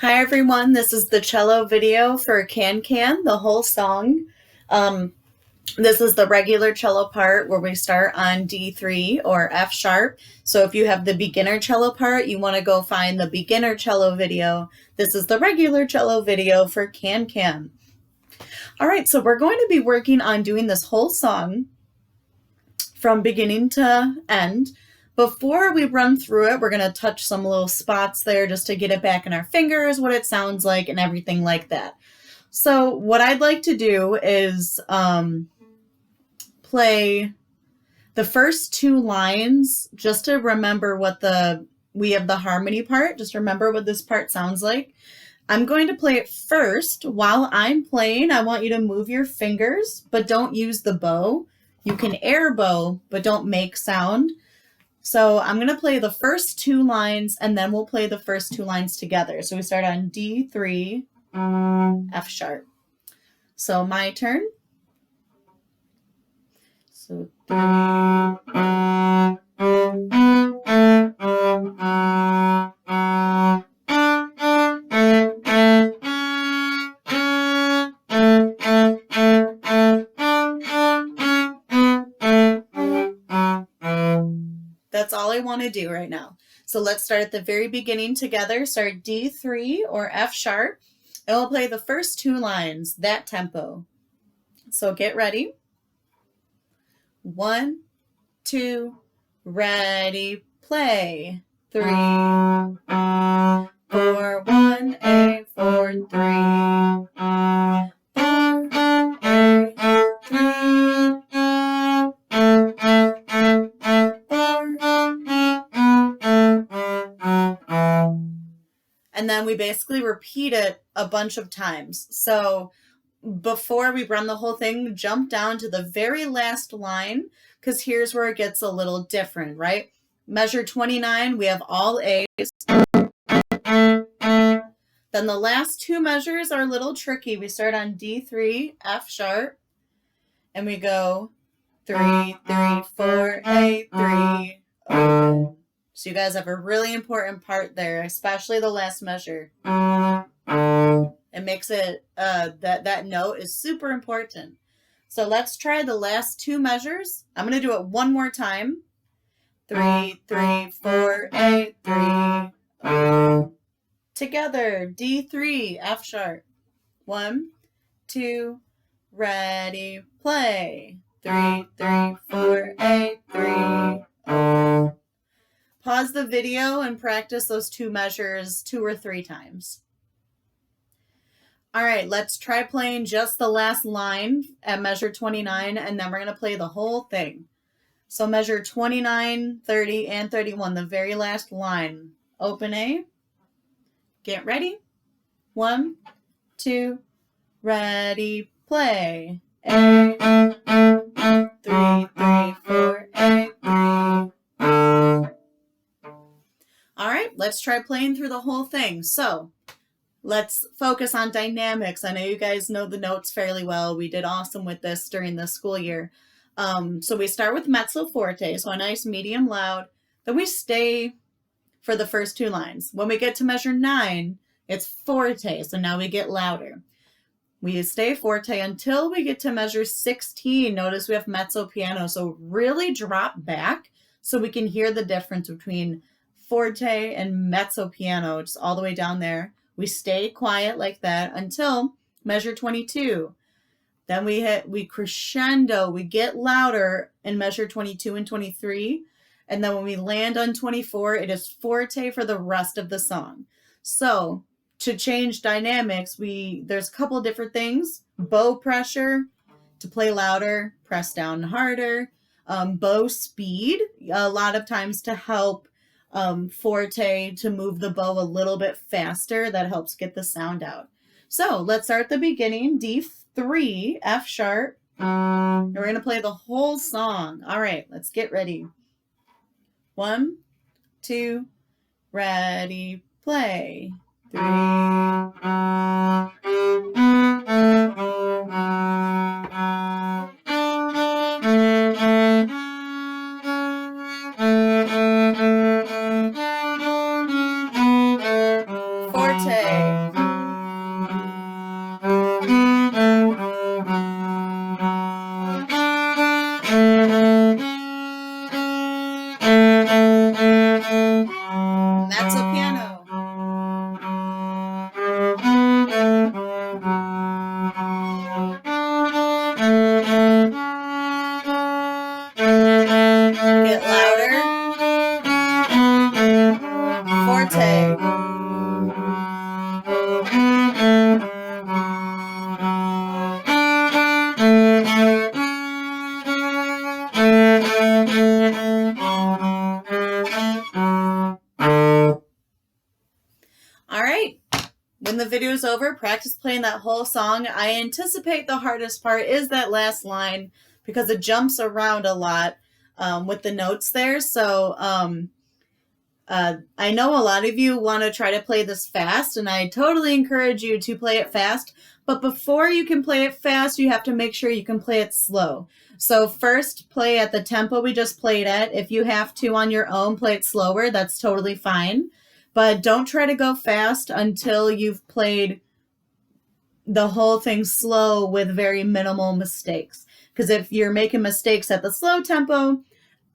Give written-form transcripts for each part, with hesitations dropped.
Hi everyone, this is the cello video for Can Can, the whole song. This is the regular cello part where we start on D3 or F sharp. So if you have the beginner cello part, you want to go find the beginner cello video. This is the regular cello video for Can Can. All right, so we're going to be working on doing this whole song from beginning to end. Before we run through it, we're going to touch some little spots there just to get it back in our fingers, what it sounds like, and everything like that. So what I'd like to do is play the first two lines just to remember what we have the harmony part. Just remember what this part sounds like. I'm going to play it first. While I'm playing, I want you to move your fingers, but don't use the bow. You can air bow, but don't make sound. So I'm going to play the first two lines, and then we'll play the first two lines together. So we start on D3, F sharp. So my turn. So that's all I want to do right now. So let's start at the very beginning together. Start D3 or F sharp, and we'll play the first two lines, that tempo. So get ready. 1, 2, ready, play. 3, 4, 1, A, 4, 3. 4, A, 3. And then we basically repeat it a bunch of times. So before we run the whole thing, jump down to the very last line, because here's where it gets a little different, right? Measure 29, we have all A's. Then the last two measures are a little tricky. We start on D3, F sharp, and we go 3, 3, 4, A, 3, open. So you guys have a really important part there, especially the last measure. It makes it, that note is super important. So let's try the last two measures. I'm going to do it one more time. 3, 3, 4, A, 3. Together, D3, F sharp. 1, 2, ready, play. 3, 3, 4, A, 3. Pause the video and practice those two measures 2 or 3 times. All right, let's try playing just the last line at measure 29, and then we're going to play the whole thing. So measure 29, 30, and 31, the very last line. Open A. Get ready. 1, 2, ready, play. A, 3, 3, 4, A, 3. All right, let's try playing through the whole thing. So let's focus on dynamics. I know you guys know the notes fairly well. We did awesome with this during the school year. So we start with mezzo forte, so a nice medium loud. Then we stay for the first two lines. When we get to measure 9, it's forte, so now we get louder. We stay forte until we get to measure 16. Notice we have mezzo piano, so really drop back so we can hear the difference between forte and mezzo piano, just all the way down there. We stay quiet like that until measure 22. Then we crescendo, we get louder in measure 22 and 23. And then when we land on 24, it is forte for the rest of the song. So to change dynamics, there's a couple of different things. Bow pressure to play louder, press down harder. Bow speed, a lot of times to help forte to move the bow a little bit faster. That helps get the sound out. So let's start at the beginning. D3, F sharp. And we're going to play the whole song. All right, let's get ready. 1, 2, ready, play. 3. forte. Mezzo piano. Get louder. Forte. All right. When the video is over, practice playing that whole song. I anticipate the hardest part is that last line because it jumps around a lot with the notes there. So I know a lot of you want to try to play this fast, and I totally encourage you to play it fast. But before you can play it fast, you have to make sure you can play it slow. So first, play at the tempo we just played at. If you have to on your own, play it slower. That's totally fine. But don't try to go fast until you've played the whole thing slow with very minimal mistakes. Because if you're making mistakes at the slow tempo,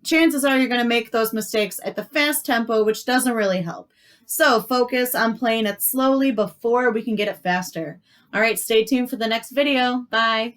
chances are you're going to make those mistakes at the fast tempo, which doesn't really help. So focus on playing it slowly before we can get it faster. All right, stay tuned for the next video. Bye.